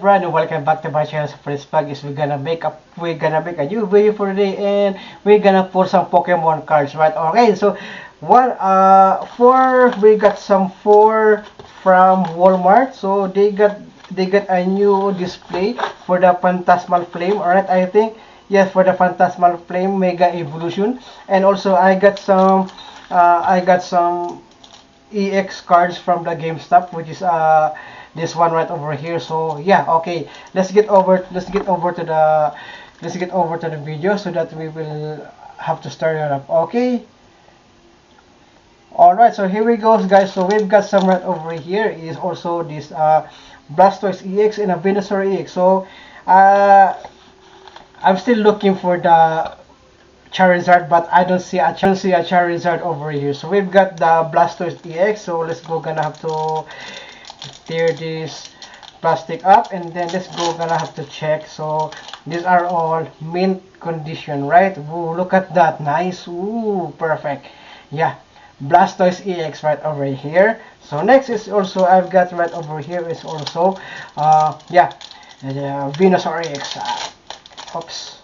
everyone, and welcome back to my channel. So for this vlog is we're gonna make a new video for today, and we're gonna put some Pokemon cards, right? Okay, so we got some four from Walmart. So they got a new display for the Phantasmal Flame. Alright, I think yes, for the Phantasmal Flame Mega Evolution, and also I got some EX cards from the GameStop, which is this one right over here. So yeah, okay, let's get over to the video so that we will have to start it up. Okay. Alright, so here we go, guys. So we've got some right over here is also this Blastoise EX and a Venusaur EX. So uh I'm still looking for the Charizard, but I don't see a Charizard over here. So we've got the Blastoise EX. So let's go, gonna have to tear this plastic up, and then let's go, gonna have to check. So these are all mint condition, right? Ooh, look at that, nice. Ooh, perfect. Yeah, Blastoise EX right over here. So next is also I've got right over here is also yeah, Venusaur EX. Oops.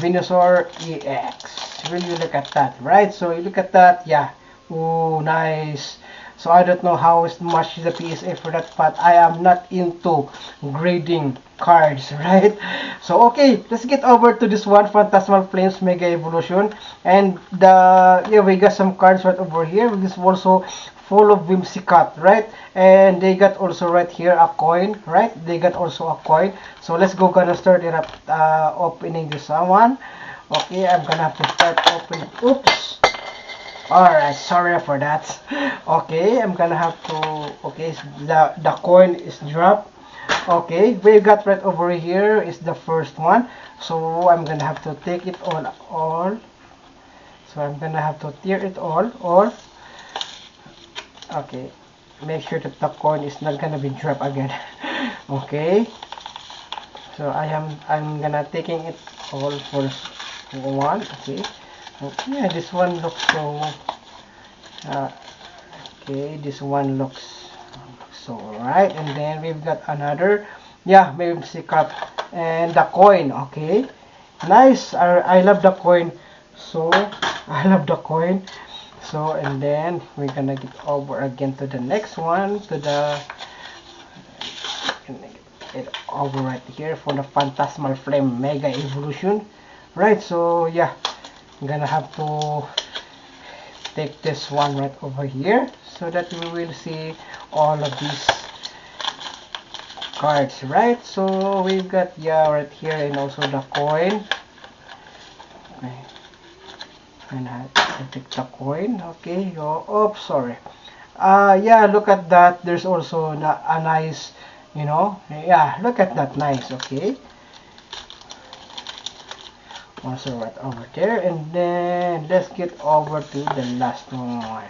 Venusaur EX. Will you look at that, right? So you look at that, yeah. Oh, nice. So I don't know how much is the PSA for that, but I am not into grading cards, right? So okay, let's get over to this one, Phantasmal Flames Mega Evolution, and we got some cards right over here. This is also full of Whimsicott, right? And they got also right here a coin, right? They got also a coin. So let's go, gonna start it up, opening this one. Okay, I'm gonna have to start opening. Oops. Alright, sorry for that. Okay, I'm gonna have to. Okay, so the coin is dropped. Okay, we got right over here is the first one. So I'm gonna have to take it all. So I'm gonna have to tear it all. Okay, make sure that the coin is not gonna be dropped again. Okay, so I'm gonna taking it all first one. Okay, yeah, this one looks so uh, okay, this one looks so right, and then we've got another, yeah, maybe cup and the coin. Okay, nice. I love the coin. So I love the coin. So and then we're gonna get over again to the next one, to the it over right here for the Phantasmal Flame Mega Evolution, right? So yeah, I'm gonna have to take this one right over here so that we will see all of these cards, right? So we've got, yeah, right here, and also the coin. Okay, and I take the coin. Okay, oh, sorry. Yeah, look at that. There's also a nice, yeah, look at that, nice. Okay, also right over there, and then let's get over to the last one.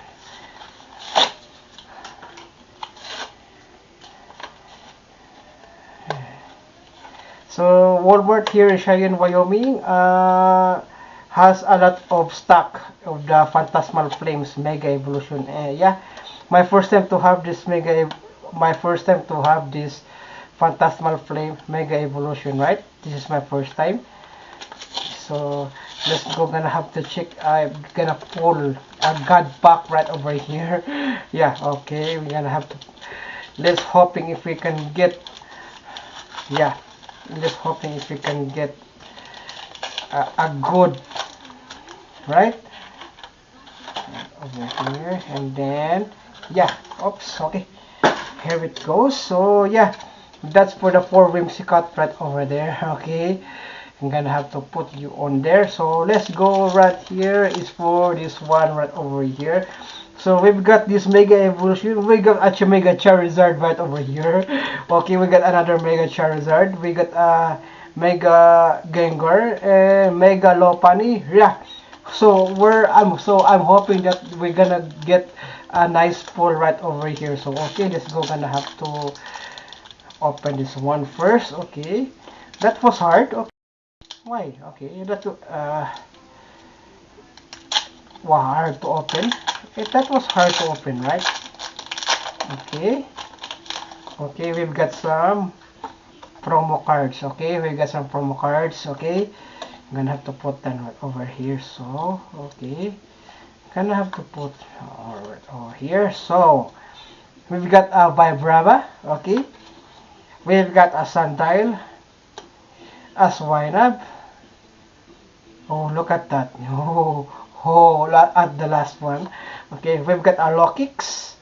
So Walmart here in Cheyenne, Wyoming, has a lot of stock of the Phantasmal Flames Mega Evolution. Yeah, my first time to have this Phantasmal Flame Mega Evolution, right? This is my first time. So let's go, gonna have to check. I'm gonna pull a god pack right over here. Yeah, okay, we're gonna have to, let's hoping if we can get, yeah, let's hoping if we can get a good, right, over here, and then yeah, oops, okay, here it goes. So yeah, that's for the four Whimsicott right over there. Okay, I'm gonna have to put you on there. So let's go right here is for this one right over here. So we've got this Mega Evolution. We got actually Mega Charizard right over here. Okay, we got another Mega Charizard. We got Mega Gengar and Mega Lopunny. Yeah. So I'm hoping that we're gonna get a nice pull right over here. So okay, let's go. Gonna have to open this one first. Okay, that was hard. Okay, why? Okay, wow, hard to open. That was hard to open, right? Okay. Okay, we've got some promo cards. Okay, we got some promo cards. Okay, I'm gonna have to put them right over here. So, okay, gonna have to put right over here. So, we've got a Vibrava. Okay, we've got a Sundial, a Swinub. Oh, look at that. Oh, at the last one. Okay, we've got a Lokix.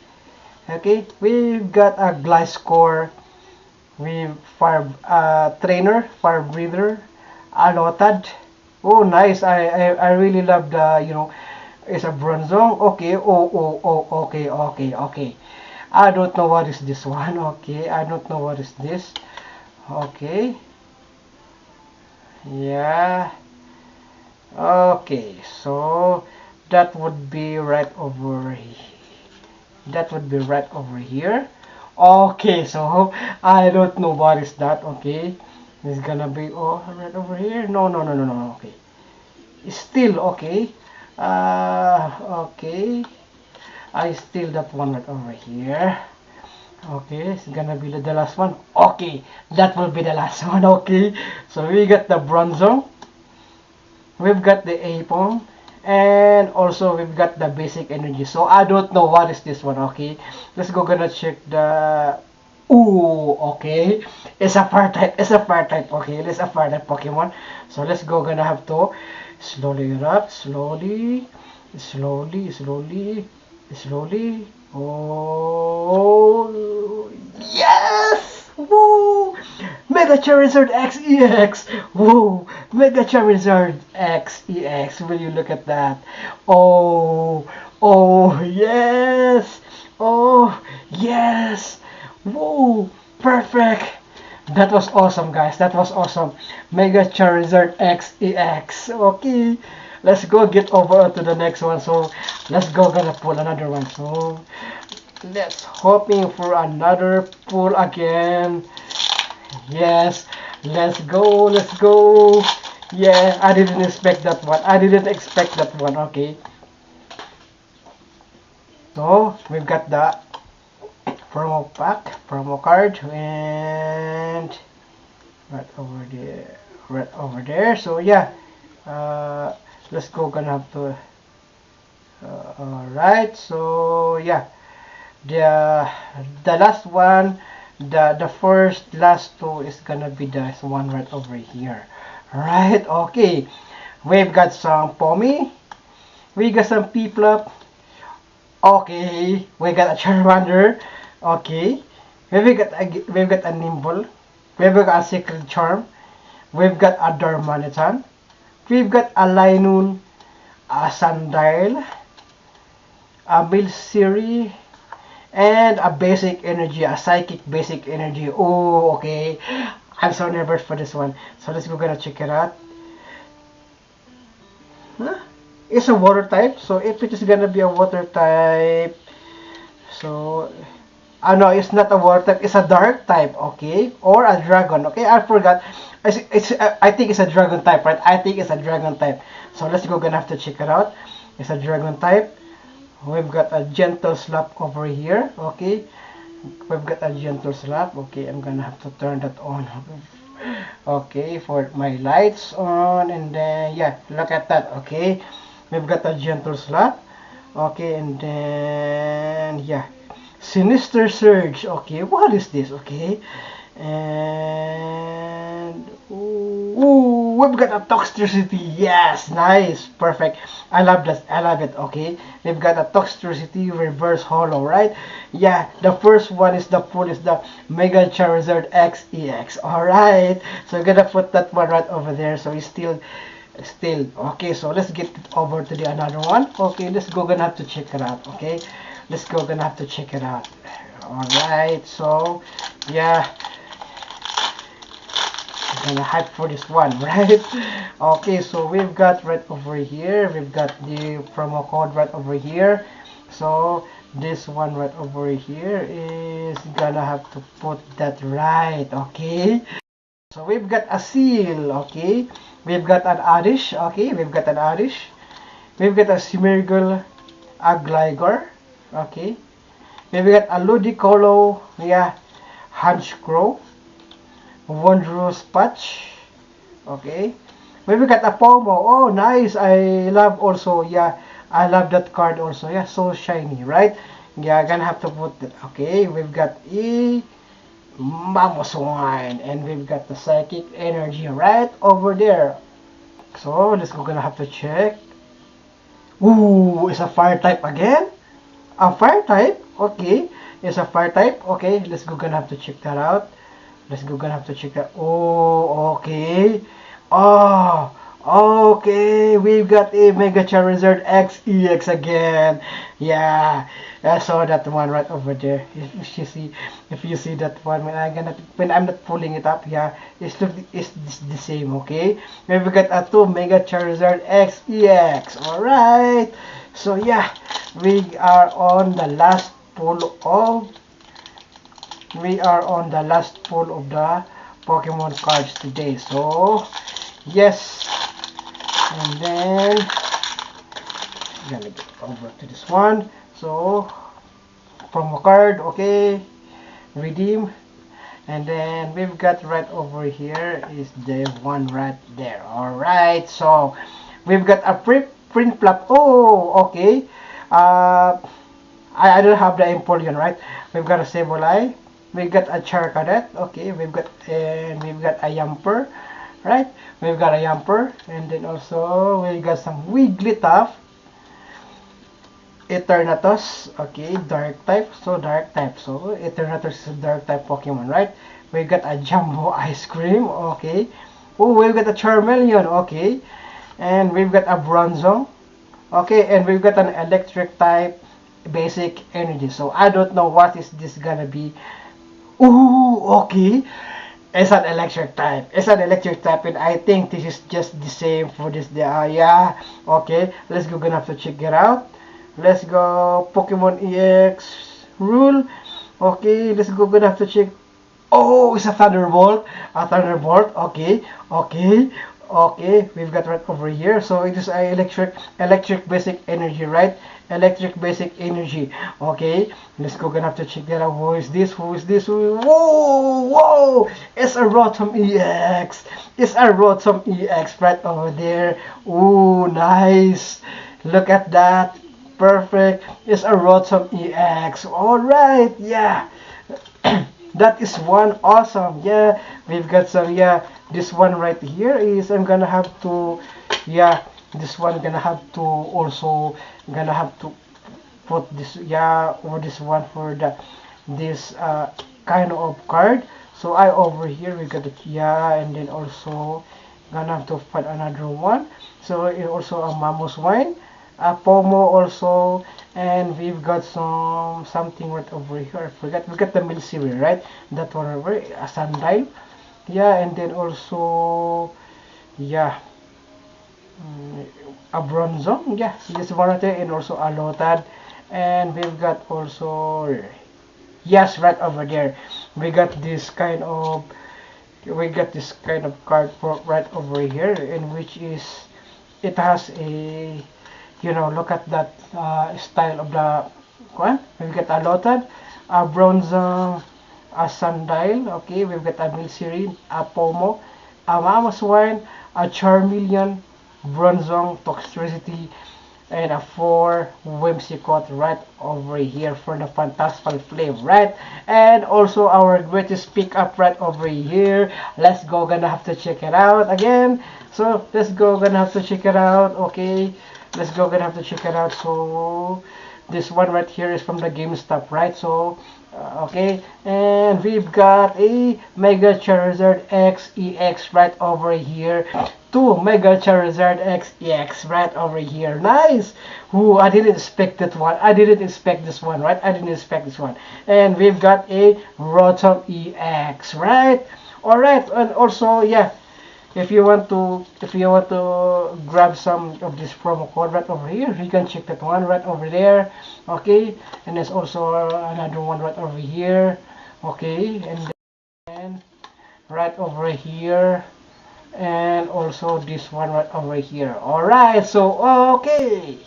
Okay, we've got a Gliscor. We've Fire Trainer, Fire Breather, a Lotad. Oh, nice. I really love the, it's a Bronzong. Okay, okay. I don't know what is this one. Okay, I don't know what is this. Okay. Yeah. Okay, so that would be right over here. That would be right over here. Okay, so I don't know what is that. Okay, it's gonna be right over here. No. Okay, it's still okay. Okay, I still that one right over here. Okay, it's gonna be the last one. Okay, that will be the last one. Okay, so we got the Bronzong. We've got the Apom, and also we've got the basic energy. So I don't know what is this one. Okay, let's go gonna check the. Ooh, okay, it's a fire type. It's a fire type. Okay, it's a fire type Pokemon. So let's go gonna have to slowly wrap, slowly. Oh, yes! Woo! Mega Charizard X EX! Woo! Mega Charizard X EX. Will you look at that? Oh, yes! Oh, yes! Woo! Perfect! That was awesome, guys. That was awesome. Mega Charizard X EX. Okay. Let's go get over to the next one. So, let's go gonna pull another one. So, let's hoping for another pull again. Yes, let's go. Yeah, I didn't expect that one. I didn't expect that one. Okay. So, we've got the promo pack, promo card, and right over there. So, yeah, let's go gonna have to, alright, so, yeah, the last one, the first last two is gonna be this one right over here. Right, okay, we've got some Pommy, we got some Piplup. Okay, we got a Charmander. Okay, we've got a Nimble, we've got a Secret Charm, we've got a Darmanitan, we've got a Linoon, a Sandile, a Milcery, and a basic energy, a psychic basic energy. Oh, okay. I'm so nervous for this one. So let's go gonna check it out. Huh? It's a water type. So if it is gonna be a water type, so no, it's not a water type. It's a dark type. Okay, or a dragon. Okay, I forgot. I think it's a dragon type, right? I think it's a dragon type. So let's go gonna have to check it out. It's a dragon type. We've got a gentle slap over here. Okay, we've got a gentle slap. Okay, I'm gonna have to turn that on. Okay, for my lights on, and then yeah, look at that. Okay, we've got a gentle slap. Okay, and then yeah, Sinister Surge. Okay, what is this? Okay, and ooh, we've got a Toxtricity. Yes, nice, perfect. I love that. I love it. Okay, we've got a Toxtricity Reverse Hollow, right? Yeah, the first one is the Mega Charizard X EX. All right, so I'm gonna put that one right over there. So it's still okay. So let's get over to the another one. Okay, let's go gonna have to check it out. Okay, let's go gonna have to check it out. All right, so yeah, I'm gonna hype for this one, right? Okay, so we've got right over here, we've got the promo code right over here. So this one right over here is gonna have to put that right. Okay, so we've got a Seal. Okay, we've got an Oddish. Okay, we've got an Oddish, we've got a Smeargle, a Gligar. Okay, we've got a Ludicolo, yeah, Honchkrow. Wondrous Patch. Okay. Maybe got a Pomo. Oh, nice. I love also, yeah. I love that card also. Yeah, so shiny, right? Yeah, gonna have to put that. Okay, we've got E. Mamoswine. And we've got the Psychic Energy right over there. So, let's go. Gonna have to check. Ooh, it's a fire type again? A fire type? Okay. It's a fire type. Okay, let's go. Gonna have to check that out. Let's go. Gonna have to check that. Oh, okay. Oh, okay. We've got a Mega Charizard X EX again. Yeah, I saw that one right over there. If you see that one, when I'm not pulling it up, yeah, it's the same. Okay. We've got a two Mega Charizard X EX. All right. So yeah, we are on the last pull of the Pokemon cards today. So yes, and then I'm gonna get over to this one. So promo card, okay, redeem, and then we've got right over here is the one right there. All right, so we've got a print flap. Oh, okay. Uh, I don't have the Empoleon, right? We've got a Sableye. We've got a Charcadet. Okay, we've got a Yamper, right? We've got a Yamper, and then also we got some Wigglytuff, Eternatus. Okay, Dark type. So Dark type. So Eternatus is a Dark type Pokemon, right? We've got a Jumbo Ice Cream. Okay. Oh, we've got a Charmeleon. Okay, and we've got a Bronzong. Okay, and we've got an Electric type basic energy. So I don't know what is this gonna be. Ooh, okay. It's an electric type. It's an electric type, and I think this is just the same for this. Yeah. Okay, let's go. Gonna have to check it out. Let's go. Pokemon EX rule. Okay, let's go. Gonna have to check. Oh, it's a Thunderbolt. A Thunderbolt. Okay. Okay. Okay. We've got right over here. So it is a electric basic energy, right? Electric basic energy. Okay. Let's go. Gonna have to check that out. Who is this? Who is this? Whoa. It's a Rotom EX. It's a Rotom EX right over there. Ooh, nice. Look at that. Perfect. It's a Rotom EX. Alright, yeah. That is one awesome. Yeah, we've got some. Yeah, this one right here is I'm gonna have to. Yeah, this one gonna have to also gonna have to put this. Yeah, or this one for the this kind of card. So I over here we got it. Yeah, and then also gonna have to find another one. So it also a Mamoswine, a Pomo also, and we've got something right over here. I forgot. We got the Milcery, right? That one over a Sandile. Yeah, and then also yeah, mm, a Bronzong. Yeah, this one right there, and also a Lotad, and we've got also yes, right over there. We got this kind of card for right over here, in which is it has a look at that style of the one. We've got a Lotad, a Bronze, a Sandile. Okay, we've got a Milcery, a Pomo, a Mamoswine, a Charmeleon, Bronzong, Toxtricity, and a 4 Whimsicott right over here for the Phantasmal Flame, right? And also our greatest pickup right over here. Let's go, gonna have to check it out again. So let's go, gonna have to check it out. Okay, let's go, gonna have to check it out. So this one right here is from the GameStop, right? So okay, and we've got a Mega Charizard X EX right over here. Two Mega Charizard X EX right over here. Nice. Who I didn't expect that one. I didn't expect this one, right? I didn't expect this one. And we've got a Rotom EX, right? All right, and also yeah, if you want to grab some of this promo code right over here, you can check that one right over there. Okay, and there's also another one right over here. Okay, and then right over here, and also this one right over here. All right, so okay,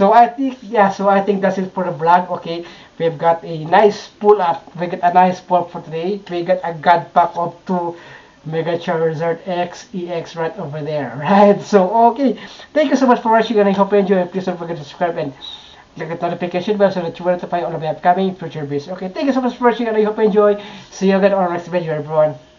So I think, yeah, so I think that's it for the vlog. Okay, we've got a nice pull up. We got a nice pull up for today. We got a god pack of 2 Mega Charizard X EX right over there. Right. So okay, thank you so much for watching, and I hope you enjoy. Please don't forget to subscribe and click the notification bell so that you will notify all of the upcoming future videos. Okay, thank you so much for watching, and I hope you enjoy. See you again on our next video, everyone.